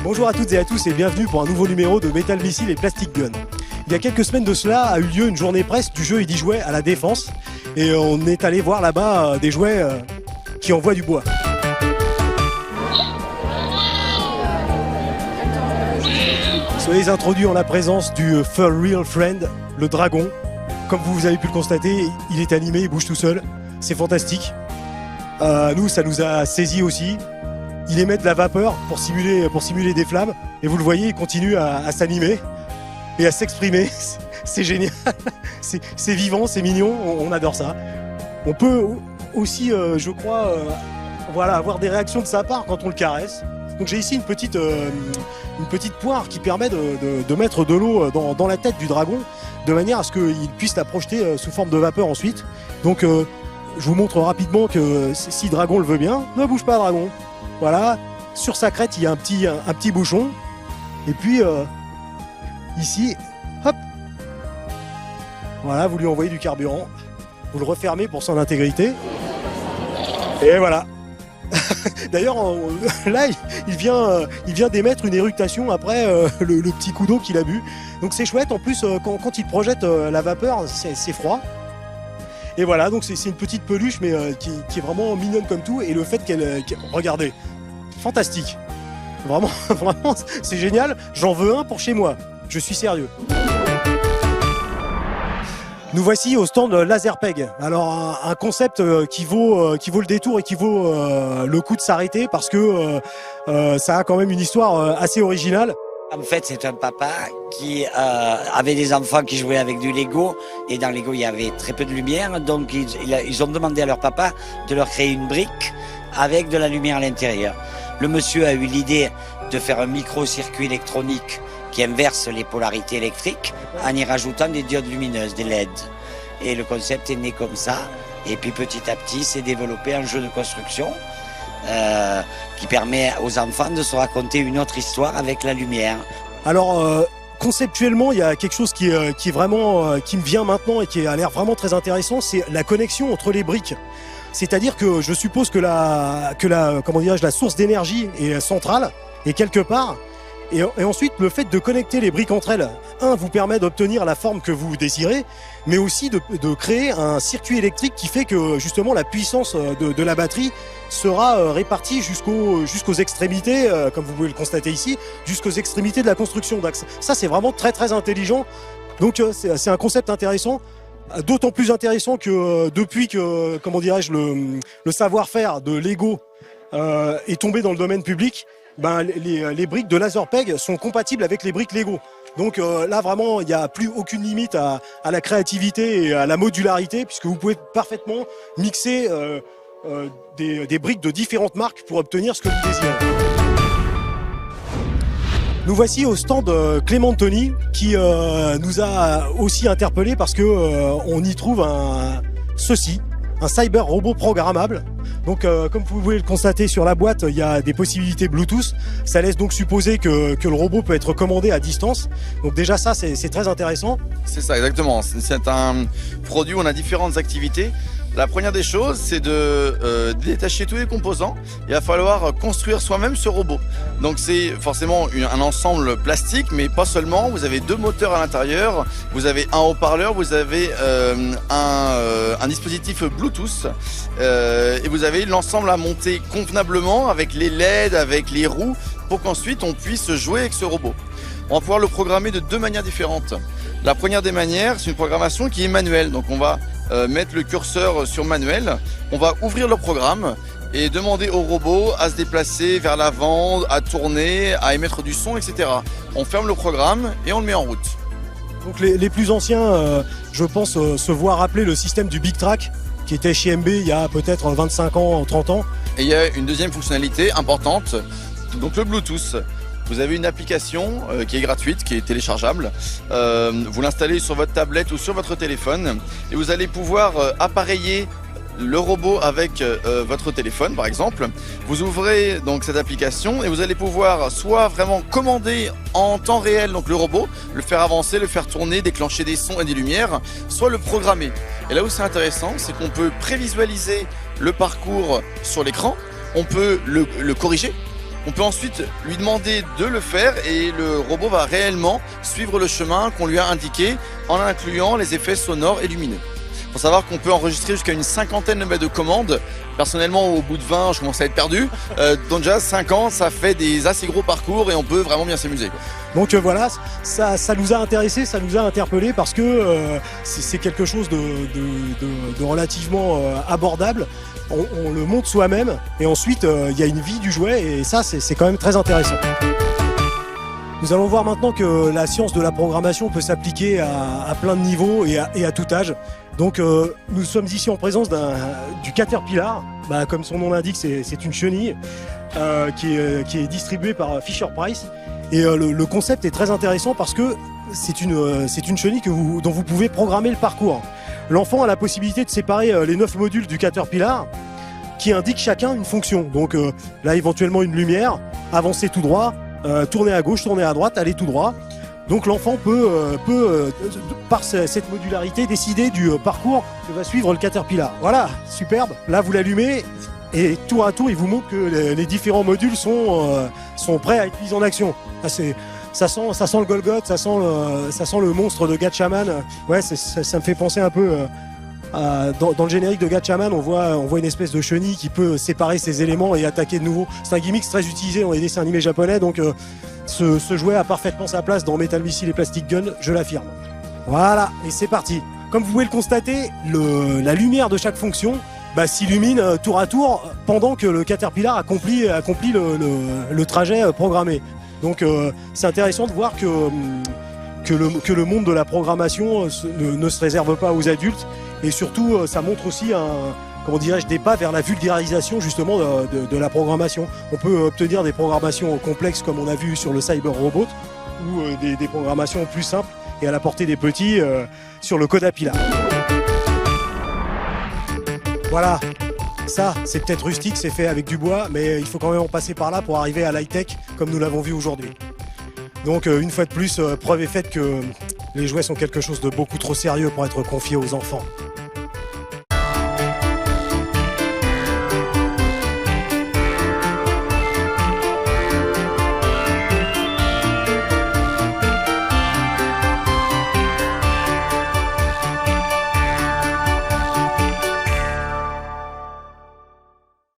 Bonjour à toutes et à tous et bienvenue pour un nouveau numéro de Metal Missile et Plastic Gun. Il y a quelques semaines de cela a eu lieu une journée presse du jeu Eddie Jouet à la Défense et on est allé voir là-bas des jouets qui envoient du bois. Soyez introduits en la présence du For Real Friend, le dragon. Comme vous avez pu le constater, il est animé, il bouge tout seul. C'est fantastique. Nous, ça nous a saisi aussi. Il émet de la vapeur pour simuler des flammes. Et vous le voyez, il continue à s'animer et à s'exprimer. C'est génial. C'est vivant, c'est mignon. On adore ça. On peut aussi, je crois, avoir des réactions de sa part quand on le caresse. Donc j'ai ici une petite poire qui permet de mettre de l'eau dans la tête du dragon de manière à ce qu'il puisse la projeter sous forme de vapeur ensuite. Donc je vous montre rapidement que si le dragon le veut bien, ne bouge pas dragon. Voilà, sur sa crête il y a un petit bouchon. Et puis ici, hop, voilà, vous lui envoyez du carburant. Vous le refermez pour son intégrité. Et voilà. D'ailleurs, là, il vient d'émettre une éructation après le petit coup d'eau qu'il a bu. Donc c'est chouette. En plus, quand il projette la vapeur, c'est froid. Et voilà, donc c'est une petite peluche, mais qui est vraiment mignonne comme tout. Et le fait regardez, fantastique. Vraiment, vraiment, c'est génial. J'en veux un pour chez moi. Je suis sérieux. Nous voici au stand Laserpeg. Alors un concept qui vaut le détour et qui vaut le coup de s'arrêter parce que ça a quand même une histoire assez originale. En fait, c'est un papa qui avait des enfants qui jouaient avec du Lego et dans Lego il y avait très peu de lumière, donc ils ont demandé à leur papa de leur créer une brique avec de la lumière à l'intérieur. Le monsieur a eu l'idée de faire un micro-circuit électronique qui inverse les polarités électriques en y rajoutant des diodes lumineuses, des LED. Et le concept est né comme ça. Et puis petit à petit, s'est développé un jeu de construction qui permet aux enfants de se raconter une autre histoire avec la lumière. Alors conceptuellement, il y a quelque chose qui me vient maintenant et qui a l'air vraiment très intéressant, c'est la connexion entre les briques. C'est-à-dire que je suppose que la source d'énergie est centrale et quelque part. Et ensuite, le fait de connecter les briques entre elles, vous permet d'obtenir la forme que vous désirez, mais aussi de créer un circuit électrique qui fait que justement la puissance de la batterie sera répartie jusqu'aux extrémités, comme vous pouvez le constater ici, jusqu'aux extrémités de la construction. Donc ça, c'est vraiment très très intelligent. Donc c'est un concept intéressant. D'autant plus intéressant que depuis que, le savoir-faire de Lego est tombé dans le domaine public, les briques de Laserpeg sont compatibles avec les briques Lego. Donc là vraiment il n'y a plus aucune limite à la créativité et à la modularité puisque vous pouvez parfaitement mixer des briques de différentes marques pour obtenir ce que vous désirez. Nous voici au stand Clément Tony qui nous a aussi interpellés parce que on y trouve un cyber robot programmable. Donc comme vous pouvez le constater sur la boîte, il y a des possibilités Bluetooth. Ça laisse donc supposer que le robot peut être commandé à distance. Donc déjà ça c'est très intéressant. C'est ça exactement, c'est un produit où on a différentes activités. La première des choses, c'est de détacher tous les composants. Il va falloir construire soi-même ce robot. Donc c'est forcément un ensemble plastique, mais pas seulement. Vous avez 2 moteurs à l'intérieur, vous avez un haut-parleur, vous avez un dispositif Bluetooth et vous avez l'ensemble à monter convenablement avec les LED, avec les roues, pour qu'ensuite on puisse jouer avec ce robot. On va pouvoir le programmer de 2 manières différentes. La première des manières, c'est une programmation qui est manuelle. Donc on va mettre le curseur sur manuel, on va ouvrir le programme et demander au robot à se déplacer vers l'avant, à tourner, à émettre du son, etc. On ferme le programme et on le met en route. Donc les plus anciens, je pense, se voient rappeler le système du Big Track qui était chez MB il y a peut-être 25 ans, 30 ans. Et il y a une deuxième fonctionnalité importante, donc le Bluetooth. Vous avez une application qui est gratuite, qui est téléchargeable. Vous l'installez sur votre tablette ou sur votre téléphone et vous allez pouvoir appareiller le robot avec votre téléphone par exemple. Vous ouvrez donc cette application et vous allez pouvoir soit vraiment commander en temps réel donc le robot, le faire avancer, le faire tourner, déclencher des sons et des lumières, soit le programmer. Et là où c'est intéressant, c'est qu'on peut prévisualiser le parcours sur l'écran, on peut le corriger. On peut ensuite lui demander de le faire et le robot va réellement suivre le chemin qu'on lui a indiqué en incluant les effets sonores et lumineux. Il faut savoir qu'on peut enregistrer jusqu'à une 50aine de commandes. Personnellement, au bout de 20, je commence à être perdu. Donc déjà, 5 ans, ça fait des assez gros parcours et on peut vraiment bien s'amuser. Donc voilà, ça nous a intéressés, ça nous a interpellés parce que c'est quelque chose de relativement abordable. On le monte soi-même et ensuite il y a une vie du jouet et ça c'est quand même très intéressant. Nous allons voir maintenant que la science de la programmation peut s'appliquer à plein de niveaux et à tout âge. Donc nous sommes ici en présence du Caterpillar. Comme son nom l'indique, c'est une chenille qui est distribuée par Fisher-Price. Et le concept est très intéressant parce que c'est une chenille dont vous pouvez programmer le parcours. L'enfant a la possibilité de séparer les 9 modules du Caterpillar qui indiquent chacun une fonction. Donc là éventuellement une lumière, avancer tout droit, tourner à gauche, tourner à droite, aller tout droit. Donc l'enfant peut par cette modularité, décider du parcours que va suivre le Caterpillar. Voilà, superbe. Là, vous l'allumez et tour à tour, il vous montre que les différents modules sont prêts à être mis en action. Là, ça sent le Golgoth, ça sent le monstre de Gatchaman. Ouais, ça me fait penser un peu dans le générique de Gatchaman, on voit une espèce de chenille qui peut séparer ses éléments et attaquer de nouveau. C'est un gimmick très utilisé dans les dessins animés japonais, donc ce jouet a parfaitement sa place dans Metal Missile et Plastic Gun, je l'affirme. Voilà, et c'est parti. Comme vous pouvez le constater, la lumière de chaque fonction s'illumine tour à tour pendant que le Caterpillar accomplit le trajet programmé. Donc c'est intéressant de voir que le monde de la programmation ne se réserve pas aux adultes et surtout ça montre aussi des pas vers la vulgarisation justement de la programmation. On peut obtenir des programmations complexes comme on a vu sur le Cyber Robot ou des programmations plus simples et à la portée des petits sur le Codapillar. Voilà, ça c'est peut-être rustique, c'est fait avec du bois, mais il faut quand même en passer par là pour arriver à l'high-tech comme nous l'avons vu aujourd'hui. Donc une fois de plus, preuve est faite que les jouets sont quelque chose de beaucoup trop sérieux pour être confiés aux enfants.